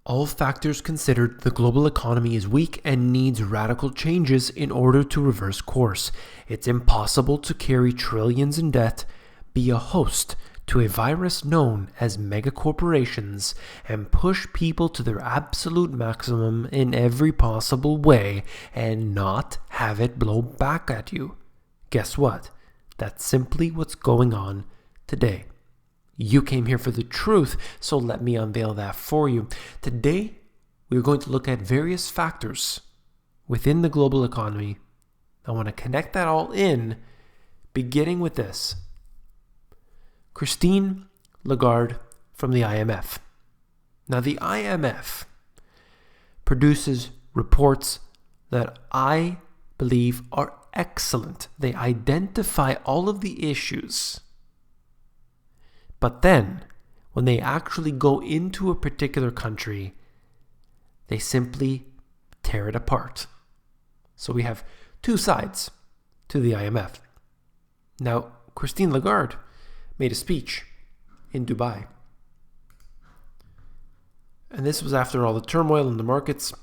All factors considered, the global economy is weak and needs radical changes in order to reverse course. It's impossible to carry trillions in debt, be a host to a virus known as megacorporations, and push people to their absolute maximum in every possible way and not have it blow back at you. Guess what? That's simply what's going on today. You came here for the truth, so let me unveil that for you. Today, we're going to look at various factors within the global economy. I want to connect that all in, beginning with this. Christine Lagarde from the IMF. Now, the IMF produces reports that I believe are excellent. They identify all of the issues. But then, when they actually go into a particular country, they simply tear it apart. So we have two sides to the IMF. Now, Christine Lagarde made a speech in Dubai. And this was after all the turmoil in the markets.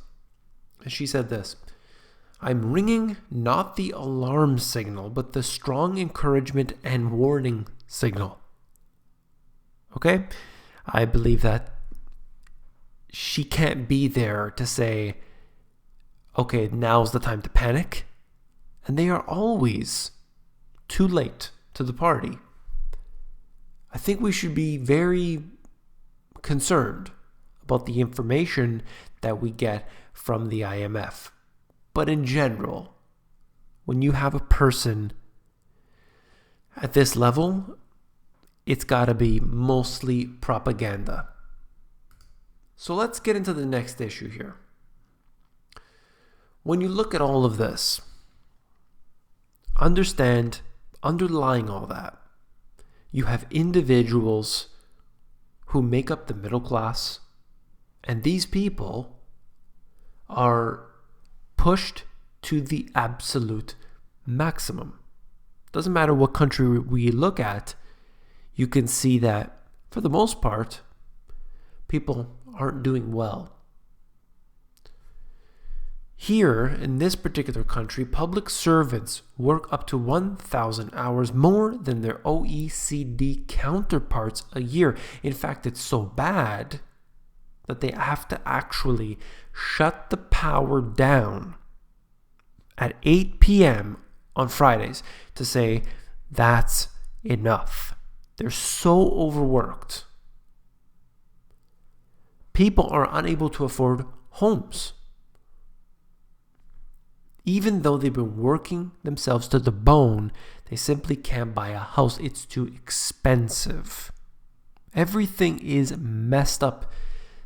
And she said this: "I'm ringing not the alarm signal, but the strong encouragement and warning signal." Okay? I believe that she can't be there to say, okay, now's the time to panic. And they are always too late to the party. I think we should be very concerned about the information that we get from the IMF. But in general, when you have a person at this level, it's got to be mostly propaganda. So let's get into the next issue here. When you look at all of this, understand, underlying all that, you have individuals who make up the middle class, and these people are pushed to the absolute maximum. Doesn't matter what country we look at, you can see that, for the most part, people aren't doing well. Here, in this particular country, public servants work up to 1,000 hours more than their OECD counterparts a year. In fact, it's so bad that they have to actually shut the power down at 8 p.m. on Fridays to say, that's enough. They're so overworked. People are unable to afford homes. Even though they've been working themselves to the bone, they simply can't buy a house. It's too expensive. Everything is messed up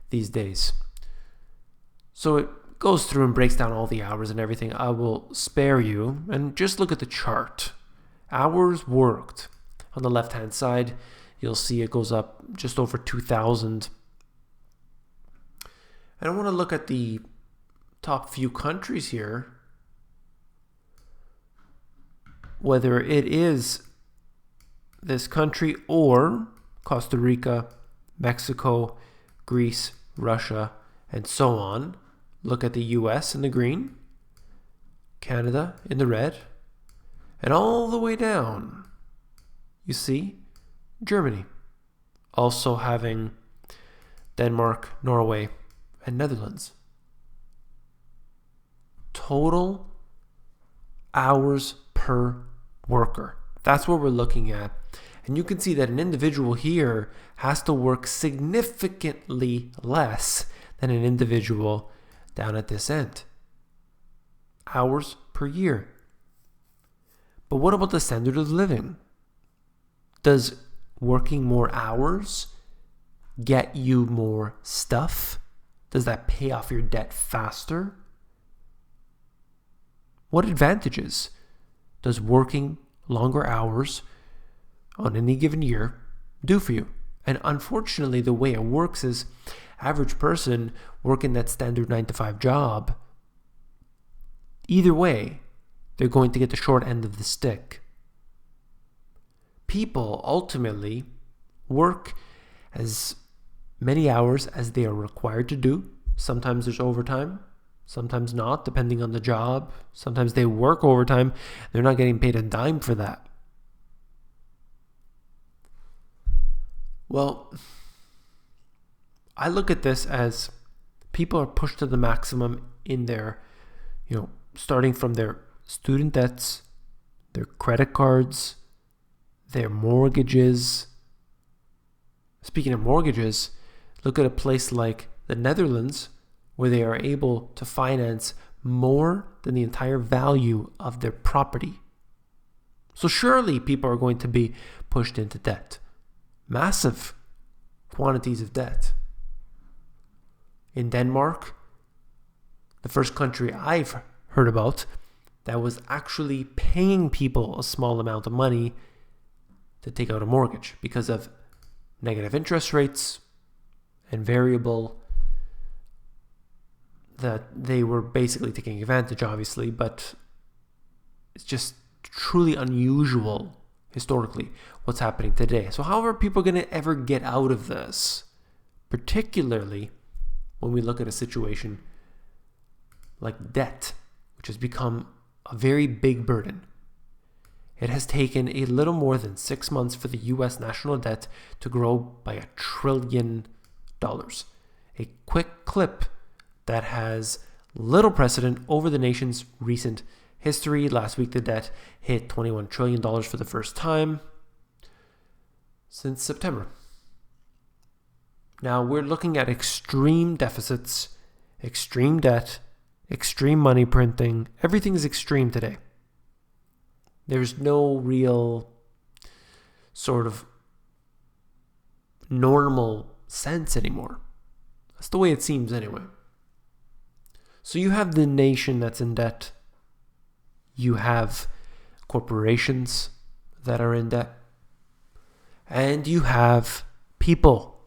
these days. So it goes through and breaks down all the hours and everything. I will spare you and just look at the chart. Hours worked. On the left-hand side, you'll see it goes up just over 2,000. And I want to look at the top few countries here. Whether it is this country or Costa Rica, Mexico, Greece, Russia, and so on. Look at the US in the green, Canada in the red, and all the way down, you see Germany. Also having Denmark, Norway, and Netherlands. Total hours per worker. That's what we're looking at. And you can see that an individual here has to work significantly less than an individual down at this end. Hours per year. But what about the standard of living? Does working more hours get you more stuff? Does that pay off your debt faster? What advantages does working longer hours on any given year do for you? And unfortunately, the way it works is average person working that standard 9-to-5 job, either way, they're going to get the short end of the stick. People ultimately work as many hours as they are required to do. Sometimes there's overtime, sometimes not, depending on the job. Sometimes they work overtime. They're not getting paid a dime for that. Well, I look at this as people are pushed to the maximum in their, starting from their student debts, their credit cards, their mortgages. Speaking of mortgages, look at a place like the Netherlands, where they are able to finance more than the entire value of their property. So surely people are going to be pushed into debt. Massive quantities of debt. In Denmark, the first country I've heard about that was actually paying people a small amount of money to take out a mortgage because of negative interest rates and variable that they were basically taking advantage, obviously, but it's just truly unusual historically what's happening today. So how are people going to ever get out of this? Particularly when we look at a situation like debt, which has become a very big burden. It has taken a little more than 6 months for the US national debt to grow by $1 trillion. A quick clip that has little precedent over the nation's recent history. Last week, the debt hit $21 trillion for the first time since September. Now, we're looking at extreme deficits, extreme debt, extreme money printing. Everything is extreme today. There's no real sort of normal sense anymore. That's the way it seems anyway. So you have the nation that's in debt. You have corporations that are in debt. And you have people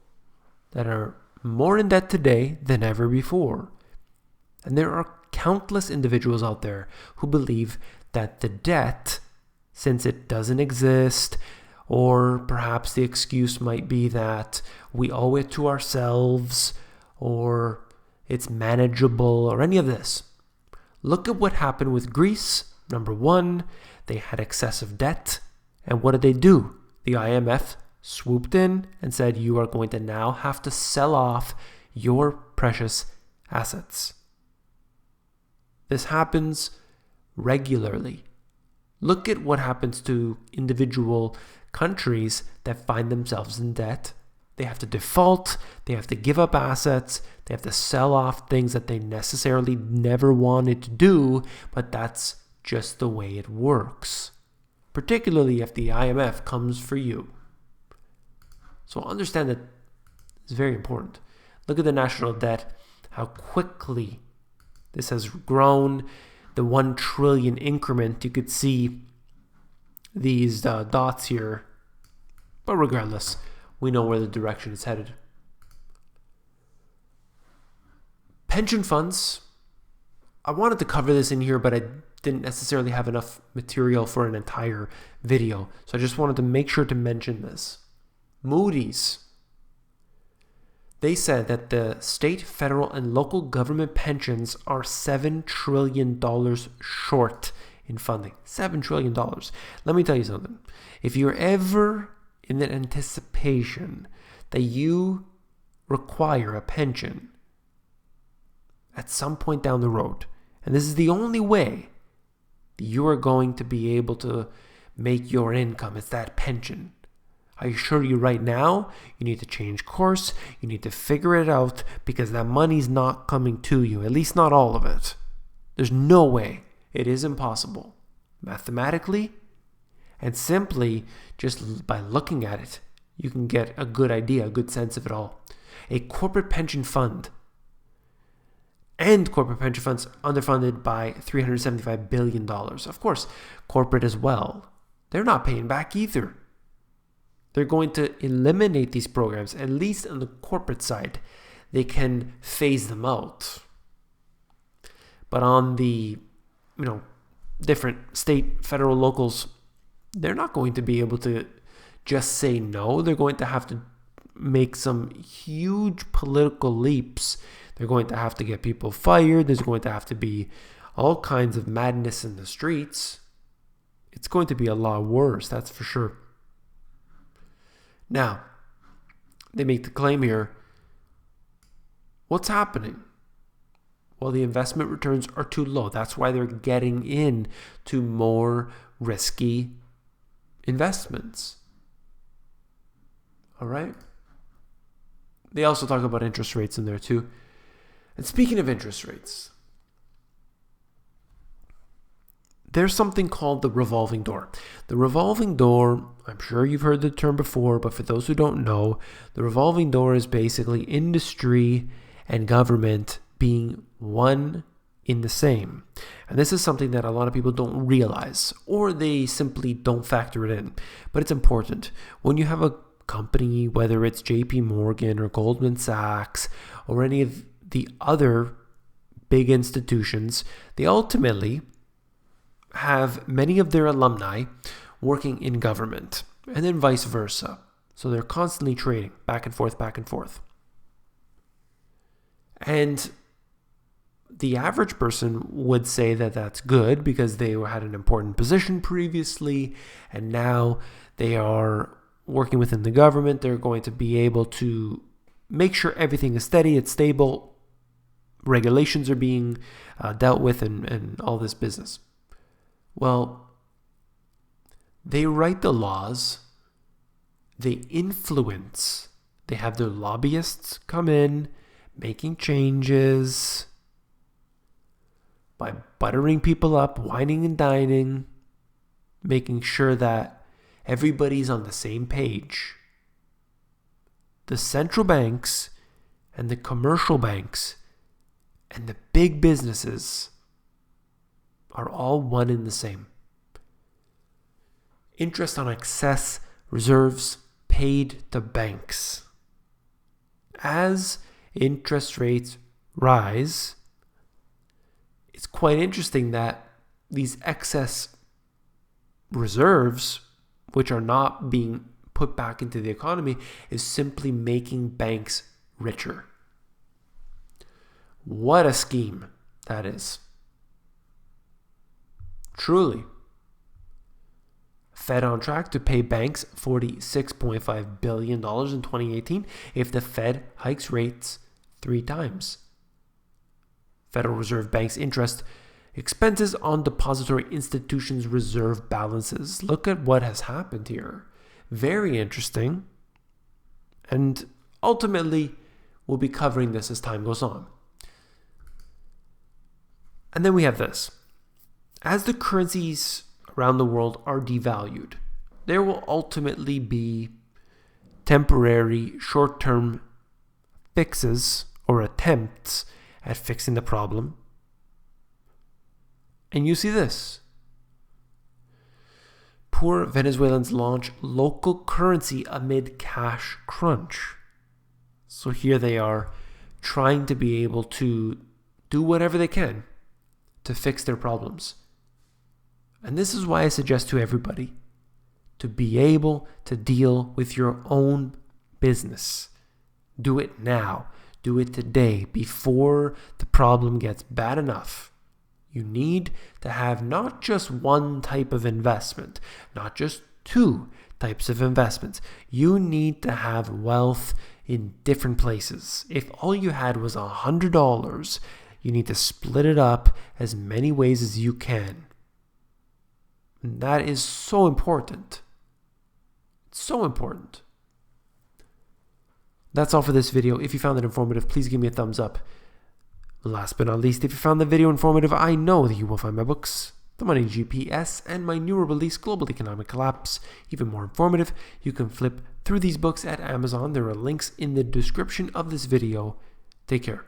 that are more in debt today than ever before. And there are countless individuals out there who believe that the debt, since it doesn't exist, or perhaps the excuse might be that we owe it to ourselves, or it's manageable, or any of this. Look at what happened with Greece. Number one, they had excessive debt. And what did they do? The IMF swooped in and said, you are going to now have to sell off your precious assets. This happens regularly. Look at what happens to individual countries that find themselves in debt. They have to default, they have to give up assets, they have to sell off things that they necessarily never wanted to do, but that's just the way it works. Particularly if the IMF comes for you. So understand that it's very important. Look at the national debt, how quickly this has grown. The 1 trillion increment, you could see these dots here. But regardless, we know where the direction is headed. Pension funds. I wanted to cover this in here, but I didn't necessarily have enough material for an entire video. So I just wanted to make sure to mention this. Moody's. They said that the state, federal, and local government pensions are $7 trillion short in funding. $7 trillion. Let me tell you something. If you're ever in the anticipation that you require a pension at some point down the road, and this is the only way that you are going to be able to make your income, it's that pension. I assure you right now, you need to change course. You need to figure it out because that money's not coming to you, at least not all of it. There's no way. It is impossible. Mathematically, and simply just by looking at it, you can get a good idea, a good sense of it all. A corporate pension fund and corporate pension funds underfunded by $375 billion. Of course, corporate as well. They're not paying back either. They're going to eliminate these programs, at least on the corporate side. They can phase them out. But on the, different state, federal, locals, they're not going to be able to just say no. They're going to have to make some huge political leaps. They're going to have to get people fired. There's going to have to be all kinds of madness in the streets. It's going to be a lot worse, that's for sure. Now, they make the claim here, what's happening? Well, the investment returns are too low. That's why they're getting in to more risky investments. All right? They also talk about interest rates in there too. And speaking of interest rates, there's something called the revolving door. The revolving door, I'm sure you've heard the term before, but for those who don't know, the revolving door is basically industry and government being one in the same. And this is something that a lot of people don't realize, or they simply don't factor it in. But it's important. When you have a company, whether it's JP Morgan or Goldman Sachs or any of the other big institutions, they ultimately have many of their alumni working in government, and then vice versa. So they're constantly trading back and forth, back and forth. And the average person would say that that's good because they had an important position previously, and now they are working within the government. They're going to be able to make sure everything is steady, it's stable, regulations are being dealt with, and all this business. Well, they write the laws, they influence, they have their lobbyists come in, making changes by buttering people up, whining and dining, making sure that everybody's on the same page. The central banks and the commercial banks and the big businesses are all one and the same. Interest on excess reserves paid to banks. As interest rates rise, it's quite interesting that these excess reserves, which are not being put back into the economy, is simply making banks richer. What a scheme that is. Truly. Fed on track to pay banks $46.5 billion in 2018 if the Fed hikes rates 3 times. Federal Reserve Bank's interest expenses on depository institutions' reserve balances. Look at what has happened here. Very interesting. And ultimately, we'll be covering this as time goes on. And then we have this. As the currencies around the world are devalued, there will ultimately be temporary short-term fixes or attempts at fixing the problem. And you see this. Poor Venezuelans launch local currency amid cash crunch. So here they are trying to be able to do whatever they can to fix their problems. And this is why I suggest to everybody to be able to deal with your own business. Do it now. Do it today before the problem gets bad enough. You need to have not just one type of investment, not just 2 types of investments. You need to have wealth in different places. If all you had was $100, you need to split it up as many ways as you can. And that is so important. It's so important. That's all for this video. If you found it informative, please give me a thumbs up. Last but not least, if you found the video informative, I know that you will find my books, The Money GPS, and my newer release, Global Economic Collapse, even more informative. You can flip through these books at Amazon. There are links in the description of this video. Take care.